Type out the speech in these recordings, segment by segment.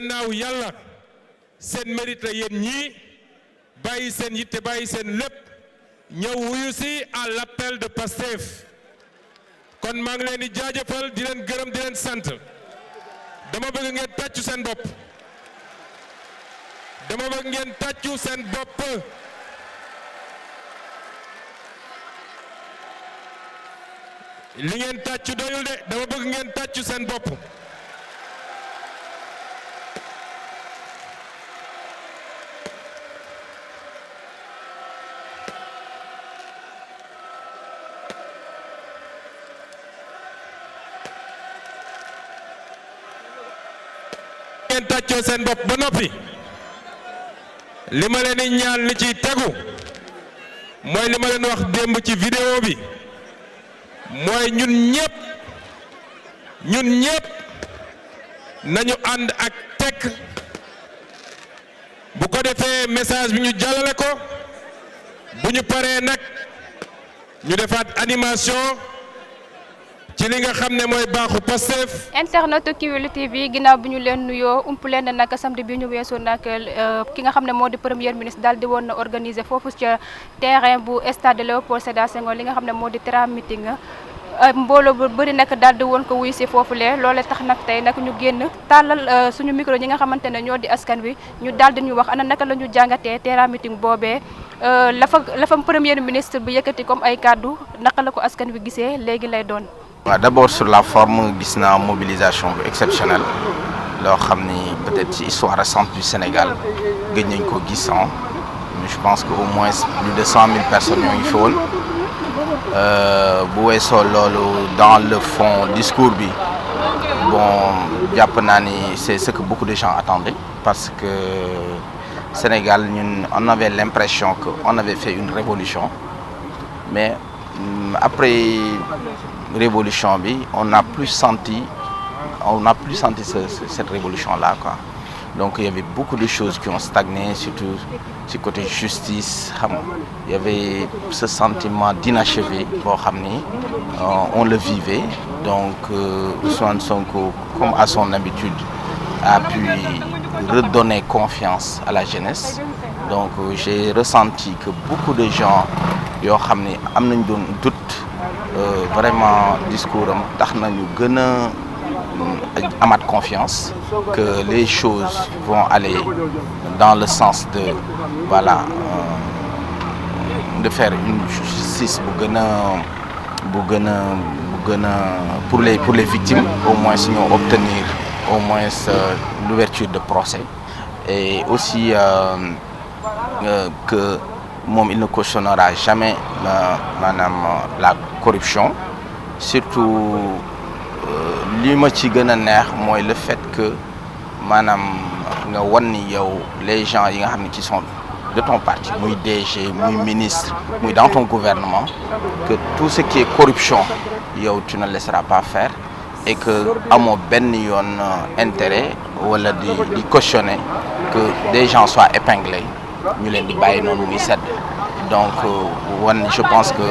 gannaaw yàlla seen mérite la yéen ñii bàyyi seen yitte bàyyi seen lépp ñëw wuyu si à l'appel de Pastef kon maa ngi leen di jaajëfal di leen gërëm di leen sant dama bëgg ngeen tàccu seen bopp dama bëgg ngeen tàccu seen bopp li ngeen tàccu doyul de dama bëgg ngeen tàccu seen bopp ngeen tàccoo seen bopp ba noppi li ma leen di ñaan li ciy tegu mooy li ma leen wax démb ci vidéo bi mooy ñun ñëpp nañu ànd ak tekk bu ko defee message bi ñu jàllale ko bu ñu paree nag ñu defaat animation ci li nga xam ne mooy baaxu Pastef. internet Kewel TV ginnaaw bi ñu leen nuyoo ump leen nag samedi bi ñu weesoo nag ki nga xam ne moo di premier ministre daal di woon na organiser foofu ca terrain bu stade Léopold Sédar Senghor li nga xam ne moo di tra meeting mbooloo bu bëri nag daal di woon ko wuy si foofulee loole tax nag tey nag ñu génn tàllal suñu micro ñi nga xamante ne ñoo di askan wi ñu daal di ñu wax ana naka la ñu jàngatee terrain meeting boobee la fa premier ministre bi yëkkati comme ay kàddu naka la ko askan wi gisee léegi lay doon. D'abord sur la forme gis naa mobilisation bu exceptionnelle loo xam ni peut-être ci histoire récente du Sénégal gëj nañ ko gis mais je pense que au moins plus de 100 000 personnes ñoo ngi fi woon bu weesoo loolu dans le fond discours bi bon jàpp naa ni c'est ce que beaucoup de gens attendaient parce que Sénégal ñun on avait l'impression que on avait fait une révolution mais après révolution bi on n'a plus senti cette révolution là quoi donc il y avait beaucoup de choses qui ont stagné surtout ci côté justice xam il y avait ce sentiment d'inachevé boo xam ni on le vivait donc Ousmane Sonko comme à son habitude a pu redonner confiance à la jeunesse donc j'ai ressenti que beaucoup de gens yoo xam ni am nañ doon doute vraiment discours am tax nañu gën a amaat confiance que les choses vont aller dans le sens de voilà de faire une justice bu gën a pour les victimes au moins ñu obtenir au moins l'ouverture de procès et aussi que moom il ne cautionnera jamais maanaam la corruption surtout li ma ci gën a neex mooy le fait que maanaam nga wan ni yow les gens yi nga xam ne qui sont de ton parti muy DG muy ministre muy dans ton gouvernement que tout ce qui est corruption yow tu ne laisseras pas faire et que amoo benn yoon intérêt wala di cautionner que des gens soient épinglés ñu leen di bàyyi noonu muy sedd donc je pense que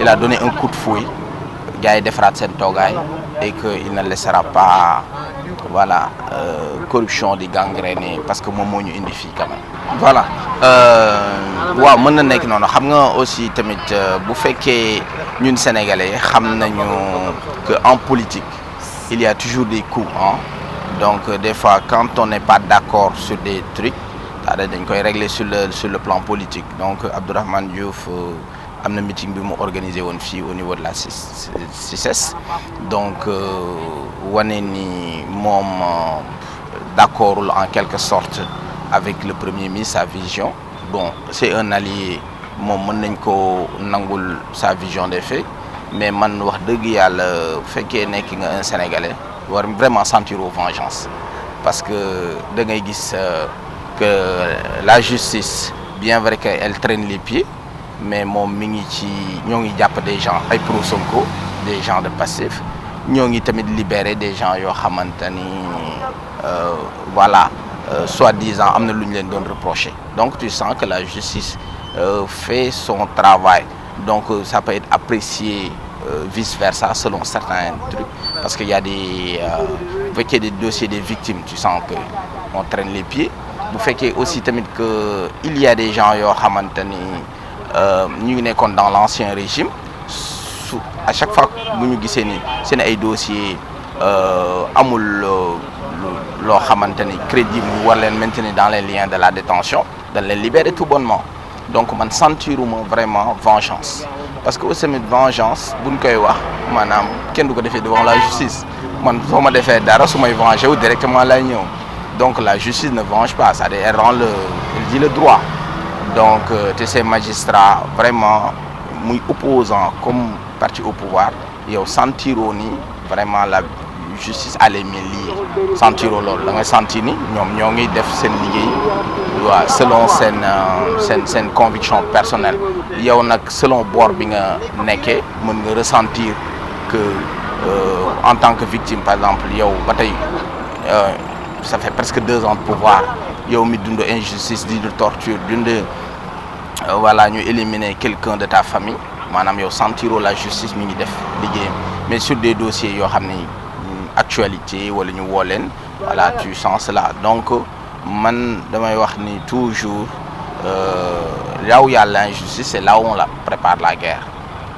il a donné un coup de fouet gars yi defaraat seen toogaay et que il ne laissera pas voilà corruption di gangréner parce que moom moo ñu indi fii quand même voilà waaw mën na nekk noonu xam nga aussi tamit bu fekkee ñun sénégalais xam nañu que en politique il y a toujours des coups donc des fois quand on n'est pas d'accord sur des trucs dañ koy régler sur le plan politique donc Abdourahmane Diouf am na meeting bi mu organisé woon fii au niveau de la CICES donc wane ni moom d'accordul en quelque sorte avec le premier ministre sa vision bon c'est un allié moom mën nañ ko nangul sa vision des faits mais man wax dëgg yàlla fekkee nekk nga un Sénégalais war vraiment sentir vengeance parce que da ngay gis que la justice bien vrai qu'elle traîne les pieds mais moom mi ngi ci ñoo ngi jàpp des gens ay pro Sonko des gens de Pastef ñoo ngi tamit libérer des gens yoo xamante ni voilà soi-disant am na lu ñu leen doon reprocher donc tu sens que la justice fait son travail donc ça peut être apprécié vice-versa selon certains trucs parce qu'il y a des bu fekkee des dossiers des victimes tu sens que on traîne les pieds bu fekkee aussi tamit que il y a des gens yoo xamante ni ñu ngi nekkoon dans l'ancien régime à chaque fois bu ñu gisee ni seen ay dossiers amul loo xamante ni crédible ñu war leen maintenir dans les liens de la détention dañ leen libérer tout bonnement donc man sentiruma vraiment vengeance parce que aussi tamit vengeance buñ koy wax maanaam kenn du ko defee devant la justice man soo ma defee dara su may venger wu directement lay ñëw donc la justice ne venge pas c'est-à-dire elle dit le droit donc te ces magistrats vraiment muy opposant comme parti au pouvoir yow sentiroo ni vraiment la justice à les mains liées sentiroo loolu da ngay sentir ni ñoom ñoo ngi def seen liggéey waaw selon seen conviction personnelle yow nag selon boor bi nga nekkee mën nga ressentir que en tant que victime par exemple yow ba tey ça fait presque 2 ans de pouvoir yow mi dund injustice di torture dund voilà ñu éliminer quelqu'un de ta famille maanaam yow sentiroo la justice mi ngi def liggéeyam mais sur des dossiers yoo xam ni actualité wala ñu woo leen voilà tu sens cela donc man damay wax ni toujours là où il y a l'injustice c'est là où on la prépare la guerre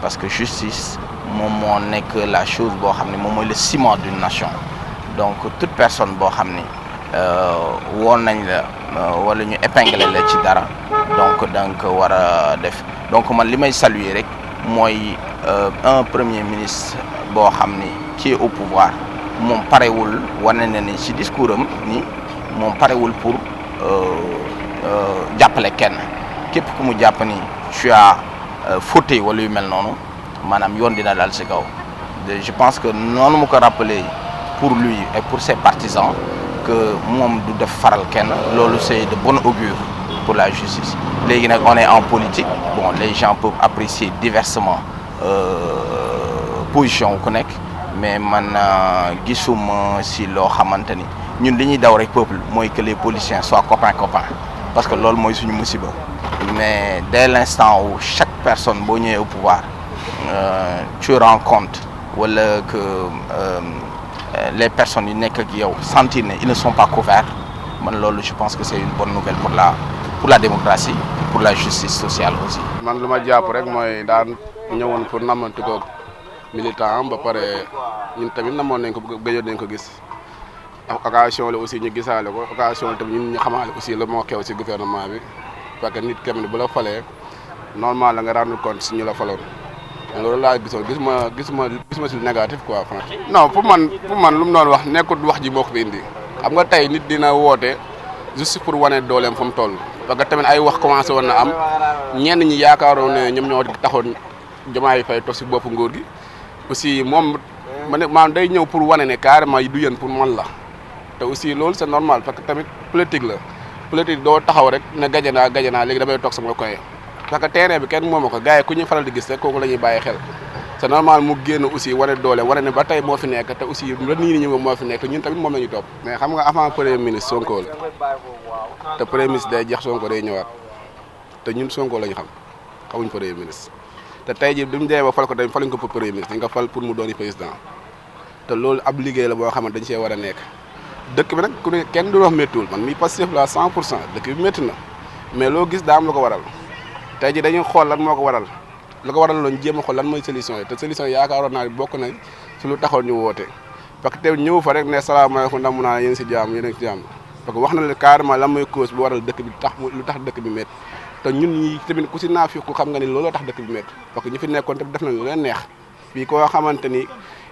parce que justice moom moo nekk la chose boo xam ne moom mooy le ciment d'une nation donc toute personne boo xam ni woon nañ la wala ñu épingler la ci dara donc war a def donc man li may saluer rek mooy un premier ministre boo xam ni qui est au pouvoir moom parewul wane na ni ci discours am ni moom parewul pour jàppale kenn képp ku mu jàpp ni tu as fauté wala yu mel noonu maanaam yoon dina dal ci kaw je pense que noonu mu ko rappelé pour lui et pour ses partisans que moom du def faral kenn loolu c'est de bon augure pour la justice léegi nag on est en politique bon les gens peuvent apprécier diversement position ku nekk mais man gisuma si loo xamante ni ñun li ñuy daw rek peuple mooy que les politiciens soient copains parce que loolu mooy suñu musiba mais dès l'instant où chaque personne boo ñëwee au pouvoir tu rends compte wala que les personnes yi nekk ak yow sentir ne ils ne sont pas couverts man loolu je pense que c'est une bonne nouvelle pour la démocratie pour la justice sociale aussi. man lu ma jàpp rek mooy daan ñëwoon pour namanti ko militant ba pare ñun tamit namoon nañ ko gëjoon nañ ko gis occasion la aussi ñu gisaale ko occasion la tamit ñun ñu xamaale aussi la moo xew ci gouvernement bi parce que nit kenn bu la falee normal la nga rendre compte si ñu la faloon loolu laa gisoon gisuma si négatif quoi franchement. non pour man lu mu doon wax nekkul wax ji boo ko fi indi xam nga tey nit dina woote juste pour wane dooleem fu mu toll parce que tamit ay wax commencé woon na am ñenn ñi yaakaaroon ne ñoom ñoo taxoon Diomaye Faye toog si bopp nguur gi aussi moom maanaam day ñëw pour wane ne carrément du yéen pour man la te aussi loolu c'est normal parce que tamit politique la politique doo taxaw rek ne gaje naa léegi damay toog sama koy parce que terrain bi kenn moomu ko gars yi ku ñuy faral di gis rek kooku la ñuy bàyyi xel c'est normal mu génn aussi wane doole wane ne ba tey moo fi nekk te aussi la nii ñi moo fi nekk te ñun tamit moom la ñuy topp. mais xam nga avant premier ministre Sonko la te premier ministre day jeex Sonko day ñëwaat te ñun Sonko la ñu xamuñ premier ministre te tey jii duñ dee ba fal ko dañ faluñ ko pour premier ministre dañ ko fal pour mu dooni président te loolu ab liggéey la boo xamante dañ see war a nekk dëkk bi nag ku ne kenn du wax méttiwul man mi Pastef la 100% dëkk bi métti na mais loo gis daa am lu ko waral tey jii dañuy xool lan moo ko waral lu ko waral loon jéem a xool lan mooy solution yi te solution yi yaakaaroon naa bokk na si lu taxoon ñu woote parce que tey ñëw fa rek ne salaamaaleykum ndax mu naa yéen si jàmm yéen si jàmm parce que wax na la carrément lan mooy cause bu waral dëkk bi lu tax dëkk bi métti te ñun ñi tamit ku si naafi ku xam nga ni looloo tax dëkk bi métti parce que ñu fi nekkoon tamit def nañ lu leen neex fii koo xamante ni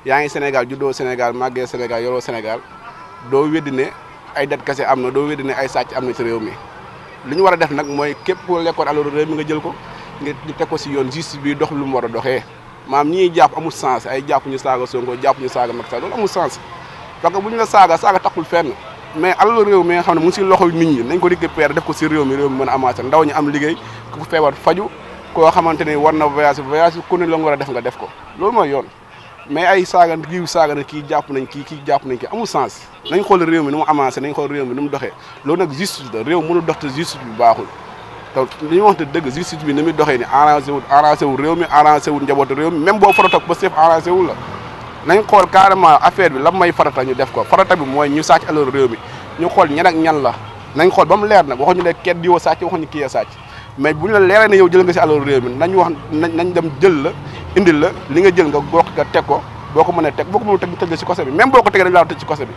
yaa ngi Sénégal juddoo Sénégal màggee Sénégal yoroo Sénégal doo weddi ne ay det kese am na doo weddi ne ay sàcc am na ci réew mi li ñu war a def nag mooy képp ku lekkoon alalu réew mi nga jël ko nga di teg ko si yoon justice bi dox lu mu war a doxee maam ñi jàpp amul sens ay jàpp ñu saaga Sonko jàpp ñu saaga Macky Sall loolu amul sens parce que bu ñu la saaga taxul fenn mais alalu réew mi nga xam ne mu ngi si loxo nit ñi nañ ko récupérer def ko si réew mi mën a amaat ndaw ñi am liggéey ku feebar faju koo xamante ni war na voyage ku ne la nga war a def nga def ko loolu mooy yoon mais ay saaga na kii jàpp nañ kii jàpp nañ kii amul sens nañ xool réew mi nu mu avancé nañ xool réew mi nu mu doxee loolu nag justice la réew mënu dox te justice bi baaxul te li ñu wax te dëgg justice bi ni muy doxee ni arrangé wu réew mi arrangé wu njabootu réew mi même boo fara toog ba chef arrangé wu la nañ xool carrément affaire bi la may farata ñu def ko farata bi mooy ñu sàcc alal réew mi ñu xool ñan ak ñan la nañ xool ba mu leer nag waxuñu ne kenn diwoo sàcc waxuñu kii sàcc mais bu ñu la leeree ne yow jël nga si alal réew mi nañ wax nañ dem jël la indil la li nga jël nga gox nga teg ko boo ko mënee teg boo ko mënul teg ñu tëj la si kose bi même boo ko tegee dañ laa tëj ci kose bi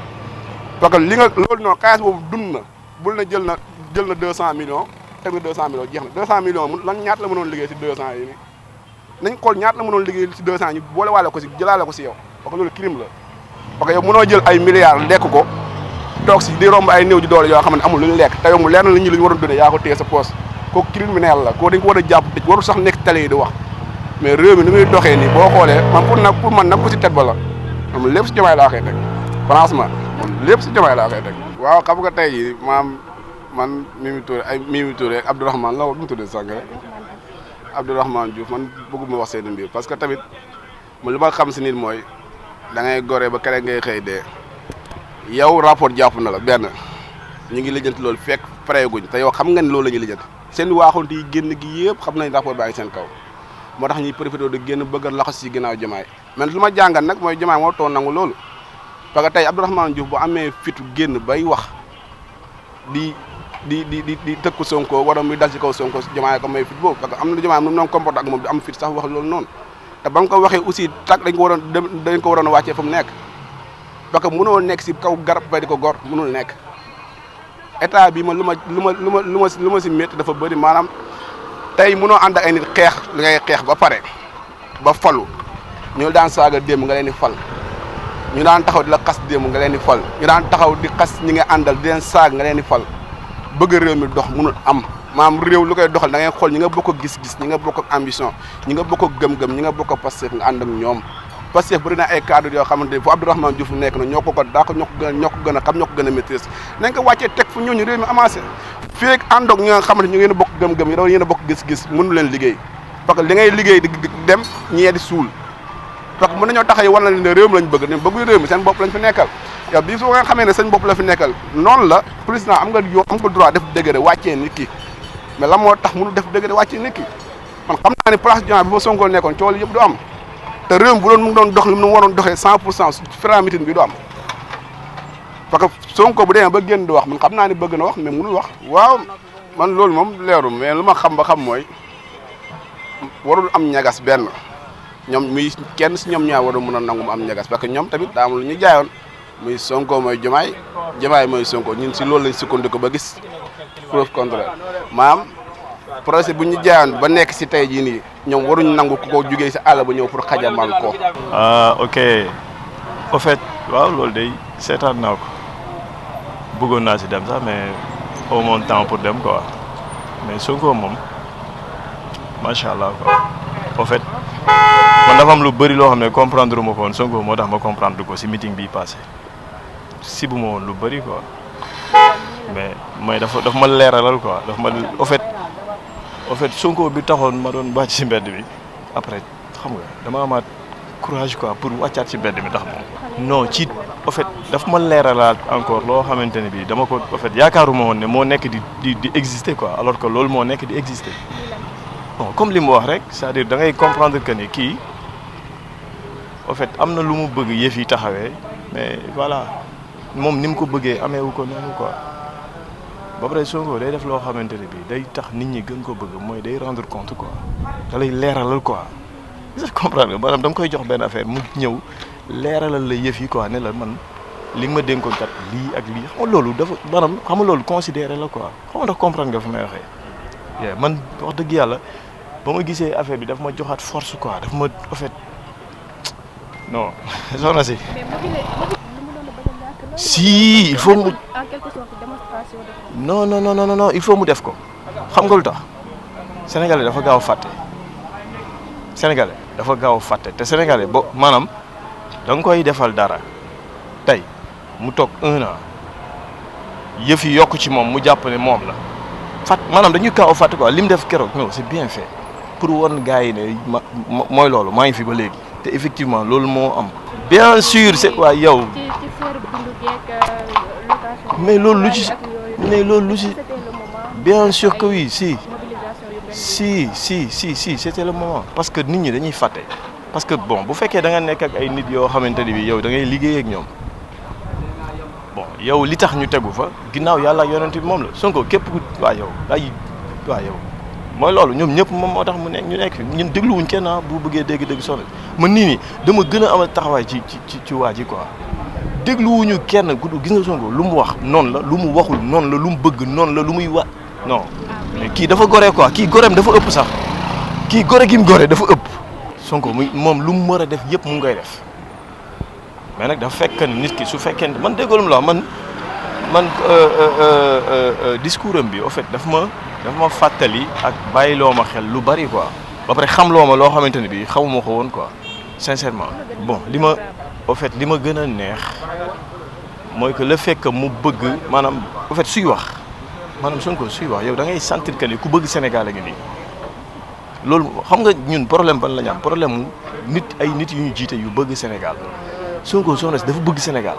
parce que li nga loolu noonu xaalis boobu dund na bul na jël na 200 millions teg na 200 millions jeex na 200 millions lan ñaata la mënoon liggéey si 200 yi nii nañ xool ñaata la mënoon liggéey si 200 ñu boole waale ko si jëlaale ko si yow parce que loolu crime la parce que yow mënoo jël ay milliards lekk ko toog si di romb ay néew ji doole yoo xam ne amul lu ñu lekk te yow mu leer na li ñu waroon dundee yaa ko téye sa poche kooku criminel la kooku dañ ko war a jàpp tëj warul sax nekk télé yi di wax mais réew mi ni muy doxee nii boo xoolee man pour man nag ku si teg ba la moom lépp si Diomaye laa koy teg franchement lépp si Diomaye laa koy teg waaw xam nga tey jii man Mimi Touré Abdourahmane la nu mu tuddee sànq rek Abdourahmane Diouf man bëgguma wax seen mbir parce que tamit lu ma xam si nit mooy da ngay gore ba kere ngay xëy dee yow rapport jàpp na la benn ñu ngi lijjanti loolu fekk pareeguñ te yow xam nga ni loolu la ñuy lijjanti seen waaxonte yi génn gi yëpp xam nañ rapport baa ngi seen kaw moo tax ñuy profité de génn bëgg a laxas si ginnaaw Diomaye mais lu ma jàngat nag mooy Diomaye moo toon nangu loolu parce que tey Abdourahmane Diouf bu amee fitu génn bay wax di tëkku Sonko wala muy dal ci kaw Sonko Diomaye ko may fit boobu parce que am na Diomaye am na noonu comporté ak moom di am fit sax wax loolu noonu te ba mu ko waxee aussi tak dañ ko waroon a wàccee fa mu nekk parce que mënoo nekk si kaw garab bay di ko gor mënul nekk état bi ma lu ma si métti dafa bëri maanaam tey mënoo ànd ak ay nit xeex li ngay xeex ba pare ba falu ñu daan saaga démb nga leen di fal ñu daan taxaw di la xas démb nga leen di fal ñu daan taxaw di xas ñi nga àndal di leen saag nga leen di fal bëgg réew mi dox mënul am maam réew lu koy doxal da ngay xool ñi nga bokk ak gis-gis ñi nga bokk ak ambition ñi nga bokk ak gëm-gëm ñi nga bokk ak Pastef nga ànd ak ñoom Pastef bëri na ay cadre yoo xamante ni fu Abdourahmane Diouf nekk na ñoo ko daa ko ñoo ko gën a xam ñoo ko gën a maîtrise nañ ko wàccee teg fu ñooñu réew mi avancé fii ak àndoog ñi nga xamante ñu ngeen a bokk gëm-gëm yi yéen a bokk gis-gis mënu leen liggéey parce que li ngay liggéey di dem ñee di suul parce que mën nañoo taxaw war na leen ne réew mi lañ bëgg ne bëgg réew mi seen bopp lañ fi nekkal yow bii su nga xamee ne seen bopp la fi nekkal noonu la président am nga droit def degré wàccee nit ki mais la moo tax mënu def degré wàccee nit ki man xam naa ne place Diomaye bu fa Sonko nekkoon coow li yëpp du am te réew mi bu doon mu ngi doon dox li mu waroon doxee 100% fera mitin bi du am parce que Sonko bu demee ba génn di wax man xam naa ne bëgg na wax mais mënul wax waaw man loolu moom leeru mais lu ma xam ba xam mooy warul am ñagas benn ñoom muy kenn si ñoom ñaar war a mën a nangu mu am ñagas parce que ñoom tamit daa am lu ñu jaayoon muy Sonko mooy Diomaye Diomaye mooy Sonko ñun si loolu lañ sukkandiku ba gis preuve contraire maam projet bu ñu jaayoon ba nekk si tey jii nii ñoom waruñ nangu ku ko jugee si àll ba ñëw pour xajamal ko. ok au fait waaw loolu day seetaan naa ko bëggoon naa si dem sax mais au moins temps pour dem quoi mais Sonko moom macha allah quoi au fait. man dafa am lu bëri loo xam ne comprendre ma ko woon Sonko moo tax ma comprendre ko si meeting bii passé si bu ma woon lu bëri quoi mais dafa ma leeralal quoi dafa ma au fait Sonko bi taxoon ma doon bàcc si mbedd bi après xam nga dama amaat courage quoi pour wàccaat si mbedd mi tax moom. non ci au fait dafa ma leeralaat encore loo xamante ne bii dama ko au fait yaakaaruma woon ne moo nekk di exister quoi alors que loolu moo nekk di exister bon comme li mu wax rek c'est-à-dire da ngay comprendre que ni kii. en fait am na lu mu bëgg yëf yi taxawee mais voilà moom ni mu ko bëggee ameewu ko noonu quoi ba pare Sonko day def loo xamante ne bii day tax nit ñi gën ko bëgg mooy day rendre compte quoi da lay leeralal quoi est-ce que comprendre nga maanaam da nga koy jox benn affaire mu ñëw leeralal la yëf yi quoi ne la man li nga ma dénkoon kat lii ak lii xam nga loolu dafa maanaam xam nga loolu considéré la quoi xam nga ndax comprendre nga fi may waxee man wax dëgg yàlla ba ma gisee affaire bi daf ma joxaat force quoi daf ma en fait. non soxna si si il faut mu non il faut mu def ko xam nga lu tax sénégalais dafa gaaw a fàtte te sénégalais bo maanaam da nga koy defal dara tey mu toog 1 an yëf yi yokk ci moom mu jàpp ne moom la maanaam dañuy gaaw a fàtte quoi li mu def keroog non c'est bien fait pour wan gars yi ne mooy loolu maa ngi fi ba léegi. te effectivement loolu moo am. bien sûr c'est quoi yow. mais loolu lu ci bien sûr que oui si c'était le moment parce que nit ñi dañuy fàtte parce que bon bu fekkee da nga nekk ak ay nit yoo xamante ni bi yow da ngay liggéey ak ñoom bon yow li tax ñu tegu fa ginnaaw yàlla ak yonent bi moom la Sonko képp ku waa yow yow mooy loolu ñoom ñëpp moom moo tax mu nekk ñu nekk ñun dégluwuñ kenn bu bëggee dégg-dégg sonn man nii dama gën a amal taxawaay ci waa ji quoi dégluwuñu kenn ku gis nga Sonko lu mu wax noonu la lu mu waxul noonu la lu mu bëgg noonu la lu muy wax non mais kii dafa gore quoi kii goreem dafa ëpp sax kii gore gi mu gore dafa ëpp Sonko moom lu mu war a def yëpp mu ngi koy def mais nag dafa fekk ni nit ki su fekkee man déggoolum la man discours am bi au fait dafa ma fàttali ak bàyyiloo ma xel lu bari quoi ba pare xamloo ma loo xamante ne bi xawuma ko woon quoi sincèrement bon li ma gën a neex mooy que le fait que mu bëgg maanaam au fait suy wax maanaam Sonko suy wax yow da ngay sentir que ni ku bëgg Sénégal a ngi nii loolu xam nga ñun problème ban la ñu am problème mu ay nit yu ñu jiite yu bëgg Sénégal Sonko soxna si dafa bëgg Sénégal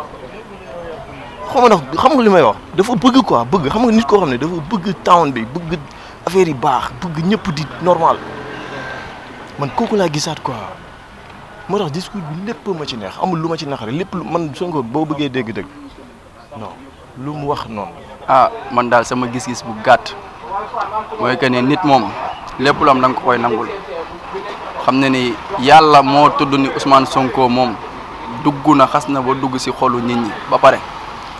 xam nga li may wax dafa bëgg quoi bëgg xam nga nit koo xam ne dafa bëgg town bi bëgg affaire yi baax bëgg ñëpp di normal man kooku laa gisaat quoi moo tax discours bi lépp ma ci neex amul lu ma ci naqari lépp man Sonko boo bëggee dégg-dégg non lu mu wax noonu. man daal sama gis-gis bu gàtt mooy que ne nit moom lépp lu am da nga ko koy nangul xam ne ni yàlla moo tudd ni Ousmane Sonko moom dugg na xas na ba dugg si xolu nit ñi ba pare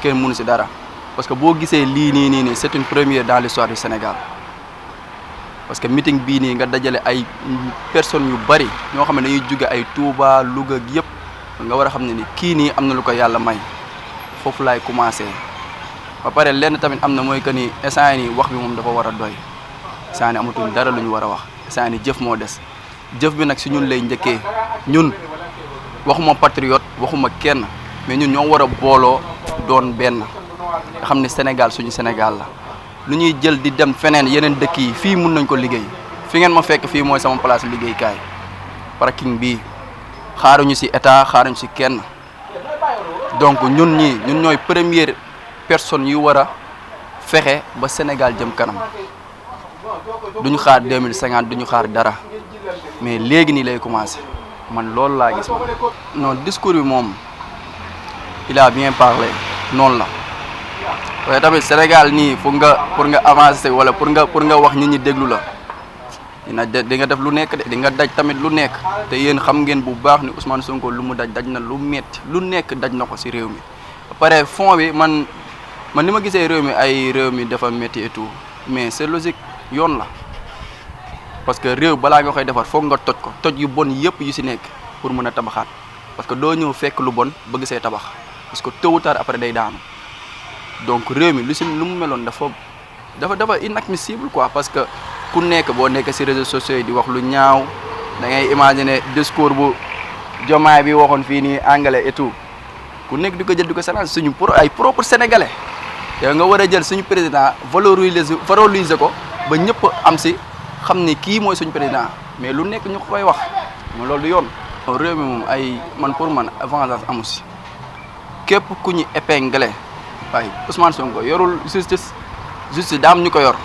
kenn mënu si dara parce que boo gisee lii nii c'est une première dans l'histoire du Sénégal parce que meeting bii nii nga dajale ay personnes yu bari ñoo xam ne dañuy jóge ay Touba Louga yëpp nga war a xam ne ni kii nii am na lu ko yàlla may foofu laay commencé ba pare lenn tamit am na mooy que ni instant nii wax bi moom dafa war a doy instant nii amatuñ dara lu ñu war a wax instant nii jëf moo des jëf bi nag si ñun lay njëkkee ñun waxuma patriote waxuma kenn mais ñun ñoo war a booloo doon benn nga xam ne Sénégal suñu Sénégal la lu ñuy jël di dem feneen yeneen dëkk yi fii mun nañ ko liggéey fi ngeen ma fekk fii mooy sama place liggéeykaay parking bii xaaruñu ci état xaaruñu ci kenn donc ñun ñooy première personne yu war a fexe ba Sénégal jëm kanam duñu xaar 2050 duñu xaar dara mais léegi nii lay commencer man loolu laa gis non discours bi moom il a bien parlé noonu la waaye tamit Sénégal nii pour nga avancer wala pour nga wax nit ñi déglu la di nga def lu nekk de di nga daj tamit lu nekk te yéen xam ngeen bu baax ni Ousmane Sonko lu mu daj na lu metti lu nekk daj na ko ci réew mi ba pare fond bi man ni ma gisee réew mi dafa metti et tout mais c'est logique yoon la parce que réew balaa nga koy defar foog nga toj yu bon yëpp yu ci nekk pour mën a tabaxaat parce que doo ñëw fekk lu bon bëgg see tabax parce que tôt ou tard après day daanu donc réew mi lu mu meloon dafa inadmissible quoi parce que ku nekk boo nekk ci réseaux sociaux yi di wax lu ñaaw da ngay imaginer discours bu Diomaye bi waxoon fii nii anglais et tout ku nekk di ko jël di ko sénage suñu ay propre sénégalais yow nga war a jël suñu président valoriser ko ba ñëpp am ci xam ni kii mooy suñu président mais lu nekk ñu koy wax ma loolu du yoon réew mi moom man pour man avantage amu ci képp ku ñu épinglé waaye Ousmane Sonko yorul justice daam ñu ko yor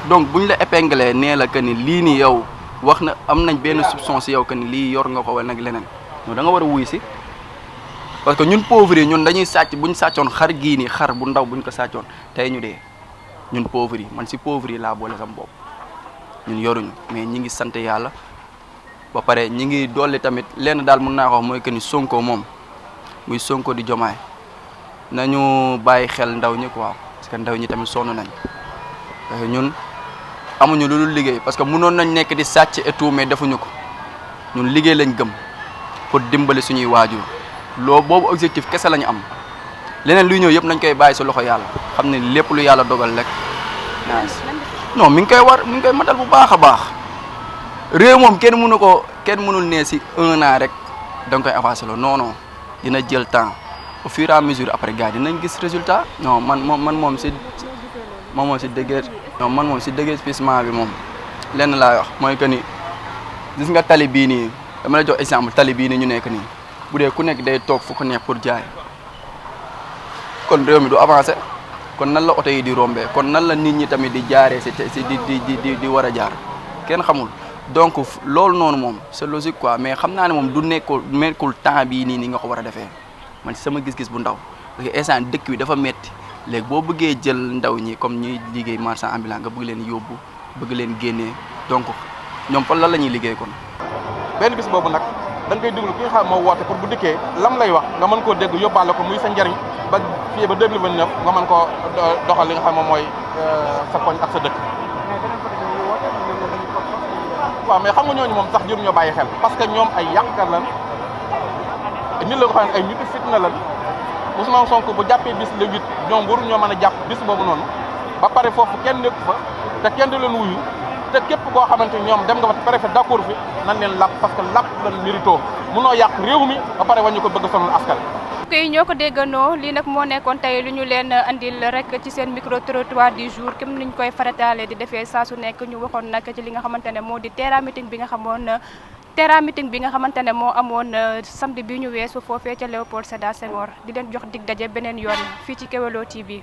donc bu ñu la épinglé nee la que ni lii nii yow wax na am nañ benn soupçon ci yow que ni lii yor nga ko wala nag leneen non da nga war a wuy ci parce que ñun pauvres yi ñun dañuy sàcc buñ sàccoon xar gii nii xar bu ndaw buñ ko sàccoon tey ñu dee ñun pauvres yi man ci pauvres yi laa boole sama bopp ñun yoruñu mais ñi ngi sant yàlla ba pare ñi ngi dolli tamit lenn daal mën naa ko wax mooy que ni Sonko moom muy Sonko di Diomaye nañu bàyyi xel ndaw ñi quoi parce que ndaw ñi tamit sonn nañ ñun amuñu lu dul liggéey parce que mënoon nañ nekk di sàcc et tout mais defuñu ko ñun liggéey lañ gëm pour dimbali suñuy waajur loo boobu objectif kese lañu am leneen luy ñëw yëpp nañ koy bàyyi si loxo yàlla xam ne lépp lu yàlla dogal rek non mi ngi koy matal bu baax a baax réew moom kenn mënul ne si 1 an rek da nga koy avancer lo non dina jël temps au fur et à mesure après gars dinañ gis résultat non man moom si déguerpissement bi moom lenn laa wax mooy que ni gis nga tali bii nii dama la jox exemple tali bii nii ñu nekk nii bu dee ku nekk day toog fu ko neex pour jaay kon réew mi du avancé kon nan la oto yi di rombee kon nan la nit ñi tamit di jaaree di war a jaar kenn xamul donc loolu noonu moom c'est logique quoi mais xam naa ne moom du nekkul temps bii nii nga ko war a defee man ci sama gis-gis bu ndaw parce que instant dëkk bi dafa metti léegi boo bëggee jël ndaw ñi comme ñuy liggéey marchand ambulant nga bëgg leen yóbbu bëgg leen génnee donc ñoom fan lan la ñuy liggéey kon. benn bis boobu nag da nga koy déglu ki nga xam moo woote pour bu dikkee lam lay wax nga mën koo dégg yóbbaale ko muy sa njariñ ba fii ba 2029 nga mën koo doxal li nga xam moom mooy sa koñ ak sa dëkk. waaw mais xam nga ñooñu moom sax jur ñoo bàyyi xel parce que ñoom ay yàqkat lan nit la ko xam ne ay nitu fitna lan Ousmane Sonko bu jàppee bis le 8 ñoom waru ñoo mën a jàpp bis boobu noonu ba pare foofu kenn nekku fa te kenn du leen wuyu te képp koo xamante ni ñoom dem nga fa préfet d'accord fi nan leen làpp parce que làpp lan mérito munoo yàq réew mi ba pare wañu ko bëgg sonal askan. kay ñoo ko déggandoo lii nag moo nekkoon tey lu ñu leen andil rek ci seen micro trottoir du jour comme niñ koy farataale di defee saa su nekk ñu waxoon nag ci li nga xamante ne moo di Terra meeting bi nga xamante ne moo amoon samedi bi ñu weesu foofee ca Léopold Sédar Senghor di leen jox dig daje beneen yoon fii ci Kéwoulo TV.